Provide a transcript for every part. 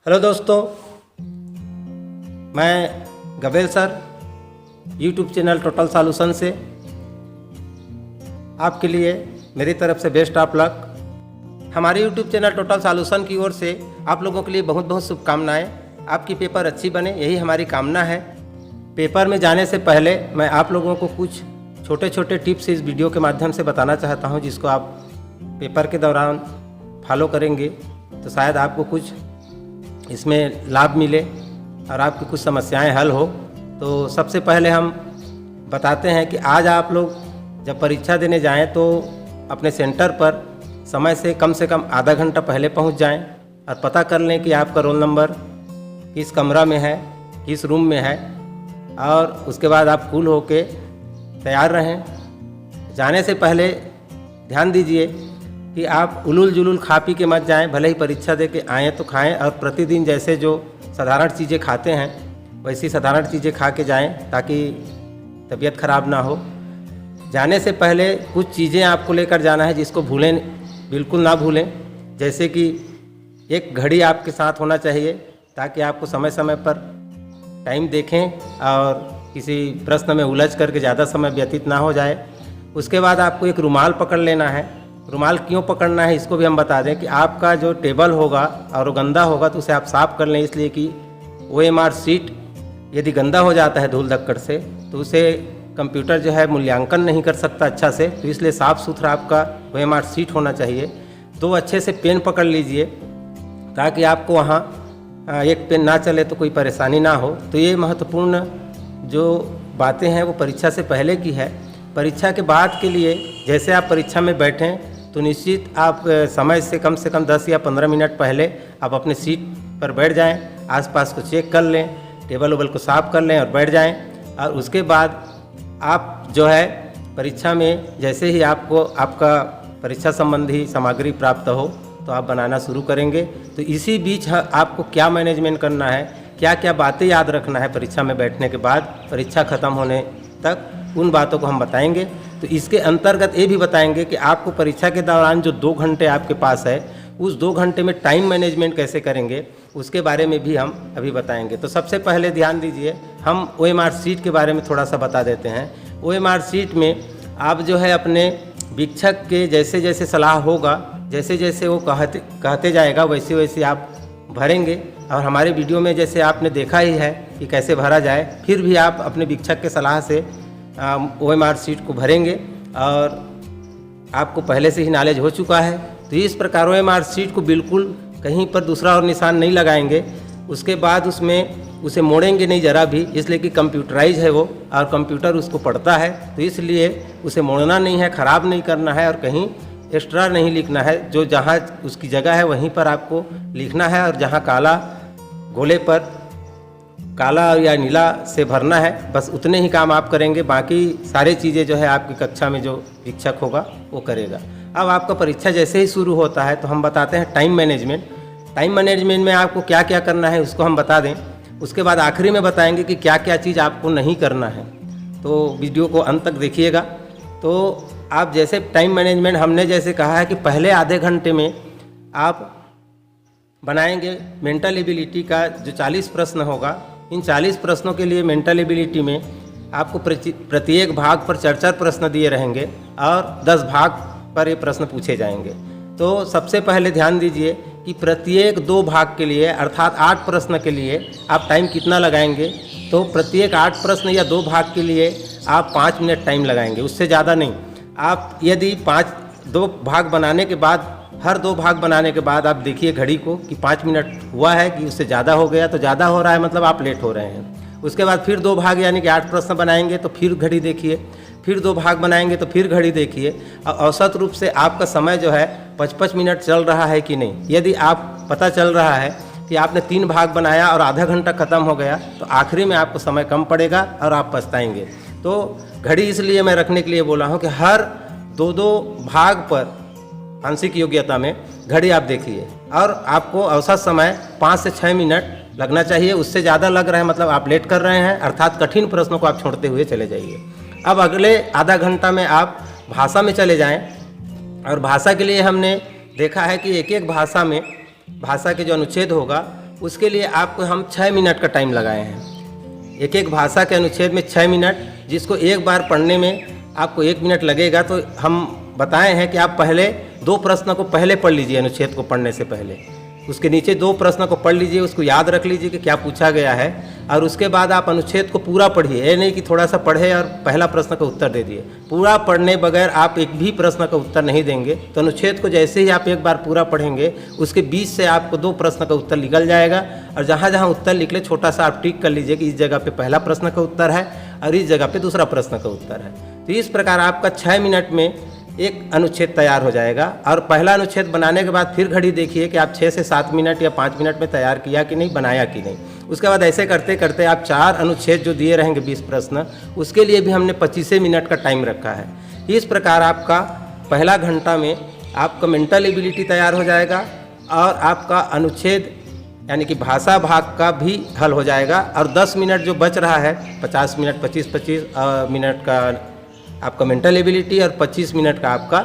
Hello दोस्तों, मैं Gabel sir YouTube channel total solution से आपके लिए मेरी तरफ से बेस्ट ऑफ लक। हमारे यूट्यूब चैनल टोटल सॉल्यूशन की ओर से आप लोगों के लिए बहुत बहुत शुभकामनाएं। आपकी पेपर अच्छी बने, यही हमारी कामना है। पेपर में जाने से पहले मैं आप लोगों को कुछ छोटे छोटे टिप्स इस वीडियो के माध्यम से बताना चाहता हूं, जिसको आप पेपर के दौरान फॉलो करेंगे तो शायद आपको कुछ इसमें लाभ मिले और आपकी कुछ समस्याएं हल हो। तो सबसे पहले हम बताते हैं कि आज आप लोग जब परीक्षा देने जाएं तो अपने सेंटर पर समय से कम आधा घंटा पहले पहुंच जाएं और पता कर लें कि आपका रोल नंबर किस कमरा में है, किस रूम में है, और उसके बाद आप कूल होके तैयार रहें। जाने से पहले ध्यान दीजिए कि आप उलूल जुलूल खा पी के मत जाएं। भले ही परीक्षा दे के आएँ तो खाएं, और प्रतिदिन जैसे जो साधारण चीज़ें खाते हैं वैसी साधारण चीज़ें खा के जाएं ताकि तबीयत ख़राब ना हो। जाने से पहले कुछ चीज़ें आपको लेकर जाना है जिसको भूलें, बिल्कुल ना भूलें। जैसे कि एक घड़ी आपके साथ होना चाहिए ताकि आपको समय समय पर टाइम देखें और किसी प्रश्न में उलझ करके ज़्यादा समय व्यतीत ना हो जाए। उसके बाद आपको एक रुमाल पकड़ लेना है। रुमाल क्यों पकड़ना है इसको भी हम बता दें कि आपका जो टेबल होगा और वो गंदा होगा तो उसे आप साफ़ कर लें, इसलिए कि OMR शीट यदि गंदा हो जाता है धूल धक्कड़ से तो उसे कंप्यूटर जो है मूल्यांकन नहीं कर सकता अच्छा से। तो इसलिए साफ़ सुथरा आपका OMR शीट होना चाहिए। 2 अच्छे से पेन पकड़ लीजिए ताकि आपको वहाँ एक पेन ना चले तो कोई परेशानी ना हो। तो ये महत्वपूर्ण जो बातें हैं वो परीक्षा से पहले की है। परीक्षा के बाद के लिए जैसे आप परीक्षा में बैठें तो निश्चित आप समय से कम 10 या 15 मिनट पहले आप अपने सीट पर बैठ जाएं, आसपास को चेक कर लें, टेबल वेबल को साफ़ कर लें और बैठ जाएं। और उसके बाद आप जो है परीक्षा में जैसे ही आपको आपका परीक्षा संबंधी सामग्री प्राप्त हो तो आप बनाना शुरू करेंगे। तो इसी बीच आपको क्या मैनेजमेंट करना है, क्या क्या बातें याद रखना है परीक्षा में बैठने के बाद परीक्षा ख़त्म होने तक, उन बातों को हम बताएंगे। तो इसके अंतर्गत ये भी बताएंगे कि आपको परीक्षा के दौरान जो 2 घंटे आपके पास है उस 2 घंटे में टाइम मैनेजमेंट कैसे करेंगे उसके बारे में भी हम अभी बताएंगे। तो सबसे पहले ध्यान दीजिए, हम OMR शीट के बारे में थोड़ा सा बता देते हैं। OMR शीट में आप जो है अपने शिक्षक के जैसे जैसे सलाह होगा, जैसे जैसे वो कहते जाएगा वैसे वैसे आप भरेंगे। और हमारे वीडियो में जैसे आपने देखा ही है कि कैसे भरा जाए, फिर भी आप अपने शिक्षक के सलाह से OMR शीट को भरेंगे और आपको पहले से ही नॉलेज हो चुका है। तो इस प्रकार OMR शीट को बिल्कुल कहीं पर दूसरा और निशान नहीं लगाएंगे। उसके बाद उसमें उसे मोड़ेंगे नहीं ज़रा भी, इसलिए कि कंप्यूटराइज है वो और कंप्यूटर उसको पढ़ता है। तो इसलिए उसे मोड़ना नहीं है, ख़राब नहीं करना है और कहीं एक्स्ट्रा नहीं लिखना है। जो जहाँ उसकी जगह है वहीं पर आपको लिखना है, और जहाँ काला गोले पर काला या नीला से भरना है, बस उतने ही काम आप करेंगे। बाकी सारी चीज़ें जो है आपकी कक्षा में जो शिक्षक होगा वो करेगा। अब आपका परीक्षा जैसे ही शुरू होता है तो हम बताते हैं टाइम मैनेजमेंट। टाइम मैनेजमेंट में आपको क्या क्या करना है उसको हम बता दें। उसके बाद आखिरी में बताएंगे कि क्या क्या चीज़ आपको नहीं करना है। तो वीडियो को अंत तक देखिएगा। तो आप जैसे टाइम मैनेजमेंट हमने जैसे कहा है कि पहले आधे घंटे में आप बनाएंगे मेंटल एबिलिटी का जो 40 प्रश्न होगा। इन 40 प्रश्नों के लिए मेंटल एबिलिटी में आपको प्रत्येक भाग पर 4 प्रश्न दिए रहेंगे और 10 भाग पर ये प्रश्न पूछे जाएंगे। तो सबसे पहले ध्यान दीजिए कि प्रत्येक 2 भाग के लिए अर्थात 8 प्रश्न के लिए आप टाइम कितना लगाएंगे। तो प्रत्येक 8 प्रश्न या 2 भाग के लिए आप 5 मिनट टाइम लगाएंगे, उससे ज़्यादा नहीं। आप यदि 2 भाग बनाने के बाद हर 2 भाग बनाने के बाद आप देखिए घड़ी को कि 5 मिनट हुआ है कि उससे ज़्यादा हो गया। तो ज़्यादा हो रहा है मतलब आप लेट हो रहे हैं। उसके बाद फिर 2 भाग यानी कि 8 प्रश्न बनाएंगे तो फिर घड़ी देखिए, फिर 2 भाग बनाएंगे तो फिर घड़ी देखिए। और औसत रूप से आपका समय जो है 55 मिनट चल रहा है कि नहीं। यदि आप पता चल रहा है कि आपने 3 भाग बनाया और आधा घंटा ख़त्म हो गया तो आखिरी में आपको समय कम पड़ेगा और आप पछताएंगे। तो घड़ी इसलिए मैं रखने के लिए बोला हूँ कि हर 2 भाग पर आंशिक योग्यता में घड़ी आप देखिए, और आपको औसत समय 5 से 6 मिनट लगना चाहिए। उससे ज़्यादा लग रहा है मतलब आप लेट कर रहे हैं, अर्थात कठिन प्रश्नों को आप छोड़ते हुए चले जाइए। अब अगले आधा घंटा में आप भाषा में चले जाएं, और भाषा के लिए हमने देखा है कि एक भाषा में भाषा के जो अनुच्छेद होगा उसके लिए आपको हम 6 मिनट का टाइम लगाए हैं। एक एक भाषा के अनुच्छेद में 6 मिनट, जिसको एक बार पढ़ने में आपको 1 मिनट लगेगा। तो हम बताए हैं कि आप पहले 2 प्रश्न को पहले पढ़ लीजिए, अनुच्छेद को पढ़ने से पहले उसके नीचे 2 प्रश्न को पढ़ लीजिए, उसको याद रख लीजिए कि क्या पूछा गया है, और उसके बाद आप अनुच्छेद को पूरा पढ़िए। ये नहीं कि थोड़ा सा पढ़े और पहला प्रश्न का उत्तर दे दिए। पूरा पढ़ने बगैर आप एक भी प्रश्न का उत्तर नहीं देंगे। तो अनुच्छेद को जैसे ही आप एक बार पूरा पढ़ेंगे, उसके बीच से आपको 2 प्रश्न का उत्तर निकल जाएगा, और जहाँ जहाँ उत्तर निकले छोटा सा आप टिक कर लीजिए कि इस जगह पे पहला प्रश्न का उत्तर है और इस जगह पे दूसरा प्रश्न का उत्तर है। तो इस प्रकार आपका 6 मिनट में एक अनुच्छेद तैयार हो जाएगा। और पहला अनुच्छेद बनाने के बाद फिर घड़ी देखिए कि आप 6 से 7 मिनट या 5 मिनट में तैयार किया कि नहीं, बनाया कि नहीं। उसके बाद ऐसे करते करते आप 4 अनुच्छेद जो दिए रहेंगे 20 प्रश्न, उसके लिए भी हमने 25 मिनट का टाइम रखा है। इस प्रकार आपका पहला घंटा में आपका मेंटल एबिलिटी तैयार हो जाएगा और आपका अनुच्छेद यानी कि भाषा भाग का भी हल हो जाएगा। और 10 मिनट जो बच रहा है, 50 मिनट 25 मिनट का आपका मेंटल एबिलिटी और 25 मिनट का आपका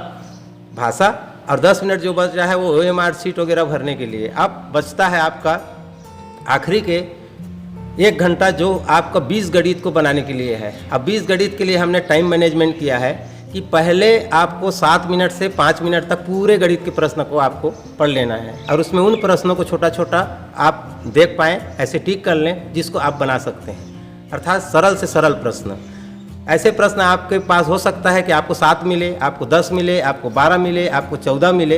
भाषा, और 10 मिनट जो बच रहा है वो OMR शीट वगैरह भरने के लिए। अब बचता है आपका आखिरी के 1 घंटा जो आपका 20 गणित को बनाने के लिए है। अब 20 गणित के लिए हमने टाइम मैनेजमेंट किया है कि पहले आपको 7 मिनट से 5 मिनट तक पूरे गणित के प्रश्न को आपको पढ़ लेना है, और उसमें उन प्रश्नों को छोटा छोटा आप देख पाएँ, ऐसे टिक कर लें जिसको आप बना सकते हैं, अर्थात सरल से सरल प्रश्न। ऐसे प्रश्न आपके पास हो सकता है कि आपको 7 मिले, आपको 10 मिले, आपको 12 मिले, आपको 14 मिले।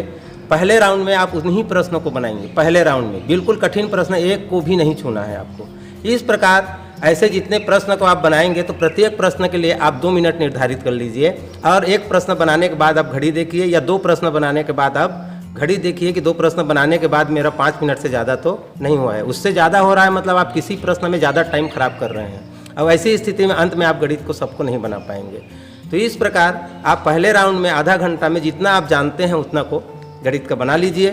पहले राउंड में आप उन्हीं प्रश्नों को बनाएंगे। पहले राउंड में बिल्कुल कठिन प्रश्न एक को भी नहीं छूना है आपको। इस प्रकार ऐसे जितने प्रश्न को आप बनाएंगे तो प्रत्येक प्रश्न के लिए आप 2 मिनट निर्धारित कर लीजिए, और एक प्रश्न बनाने के बाद आप घड़ी देखिए, या 2 प्रश्न बनाने के बाद आप घड़ी देखिए कि 2 प्रश्न बनाने के बाद मेरा 5 मिनट से ज़्यादा तो नहीं हुआ है। उससे ज़्यादा हो रहा है मतलब आप किसी प्रश्न में ज़्यादा टाइम खराब कर रहे हैं। अब ऐसी स्थिति में अंत में आप गणित को सबको नहीं बना पाएंगे। तो इस प्रकार आप पहले राउंड में आधा घंटा में जितना आप जानते हैं उतना को गणित का बना लीजिए।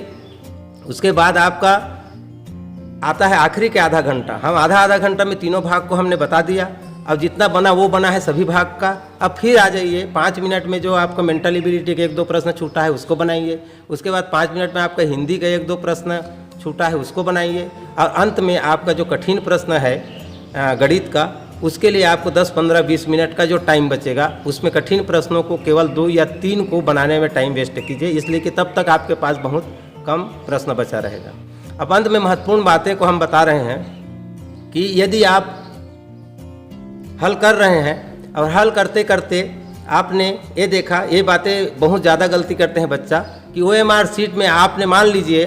उसके बाद आपका आता है आखिरी के आधा घंटा। हम आधा घंटा में तीनों भाग को हमने बता दिया। अब जितना बना वो बना है सभी भाग का। अब फिर आ जाइए 5 मिनट में जो आपका मेंटल एबिलिटी के 1-2 प्रश्न छूटा है उसको बनाइए। उसके बाद 5 मिनट में आपका हिंदी का 1-2 प्रश्न छूटा है उसको बनाइए, और अंत में आपका जो कठिन प्रश्न है गणित का, उसके लिए आपको 10, 15, 20 मिनट का जो टाइम बचेगा उसमें कठिन प्रश्नों को केवल 2 या 3 को बनाने में टाइम वेस्ट कीजिए, इसलिए कि तब तक आपके पास बहुत कम प्रश्न बचा रहेगा। अब अंत में महत्वपूर्ण बातें को हम बता रहे हैं कि यदि आप हल कर रहे हैं और हल करते करते आपने ये देखा, ये बातें बहुत ज़्यादा गलती करते हैं बच्चा, कि OMR शीट में आपने मान लीजिए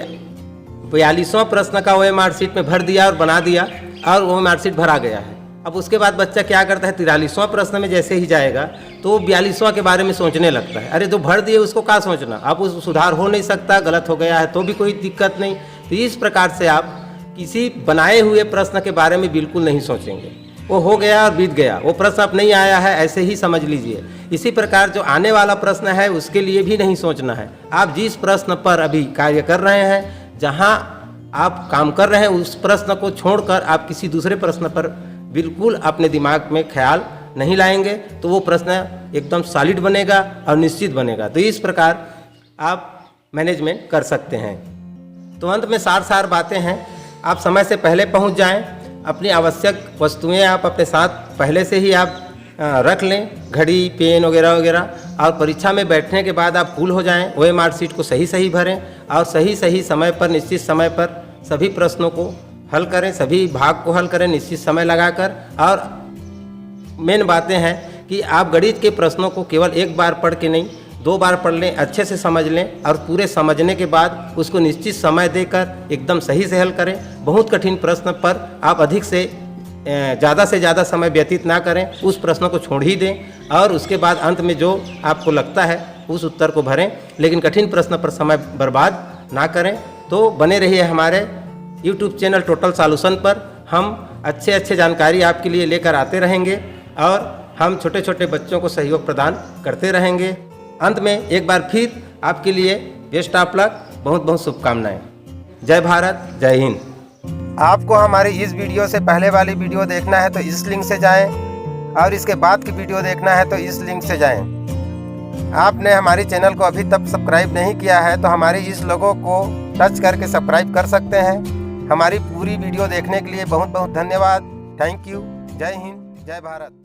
42वां प्रश्न का OMR शीट में भर दिया और बना दिया और OMR शीट भरा गया है। अब उसके बाद बच्चा क्या करता है, 43वां प्रश्न में जैसे ही जाएगा तो वो 42वां के बारे में सोचने लगता है। अरे जो भर दिए उसको क्या सोचना, अब उस सुधार हो नहीं सकता, गलत हो गया है तो भी कोई दिक्कत नहीं। तो इस प्रकार से आप किसी बनाए हुए प्रश्न के बारे में बिल्कुल नहीं सोचेंगे। वो हो गया और बीत गया, वो प्रश्न अब नहीं आया है ऐसे ही समझ लीजिए। इसी प्रकार जो आने वाला प्रश्न है उसके लिए भी नहीं सोचना है। आप जिस प्रश्न पर अभी कार्य कर रहे हैं, जहाँ आप काम कर रहे हैं, उस प्रश्न को छोड़कर आप किसी दूसरे प्रश्न पर बिल्कुल अपने दिमाग में ख्याल नहीं लाएंगे तो वो प्रश्न एकदम सॉलिड बनेगा और निश्चित बनेगा। तो इस प्रकार आप मैनेजमेंट कर सकते हैं। तो अंत में सार बातें हैं, आप समय से पहले पहुंच जाएं, अपनी आवश्यक वस्तुएं आप अपने साथ पहले से ही आप रख लें, घड़ी, पेन वगैरह वगैरह, और परीक्षा में बैठने के बाद आप कूल हो जाएं, OMR शीट को सही भरें और सही समय पर, निश्चित समय पर सभी प्रश्नों को हल करें, सभी भाग को हल करें निश्चित समय लगाकर। और मेन बातें हैं कि आप गणित के प्रश्नों को केवल एक बार पढ़ के नहीं, 2 बार पढ़ लें, अच्छे से समझ लें, और पूरे समझने के बाद उसको निश्चित समय देकर एकदम सही से हल करें। बहुत कठिन प्रश्न पर आप अधिक से ज़्यादा समय व्यतीत ना करें, उस प्रश्न को छोड़ ही दें, और उसके बाद अंत में जो आपको लगता है उस उत्तर को भरें, लेकिन कठिन प्रश्न पर समय बर्बाद ना करें। तो बने रहिए हमारे YouTube चैनल टोटल सॉल्यूशन पर। हम अच्छे जानकारी आपके लिए लेकर आते रहेंगे और हम छोटे छोटे बच्चों को सहयोग प्रदान करते रहेंगे। अंत में एक बार फिर आपके लिए बेस्ट ऑफ लक, बहुत शुभकामनाएं। जय भारत, जय हिंद। आपको हमारी इस वीडियो से पहले वाली वीडियो देखना है तो इस लिंक से जाएं, और इसके बाद की वीडियो देखना है तो इस लिंक से जाएं। आपने हमारे चैनल को अभी तक सब्सक्राइब नहीं किया है तो हमारे इस लोगो को टच करके सब्सक्राइब कर सकते हैं। हमारी पूरी वीडियो देखने के लिए बहुत बहुत धन्यवाद। Thank you. जय हिंद, जय भारत।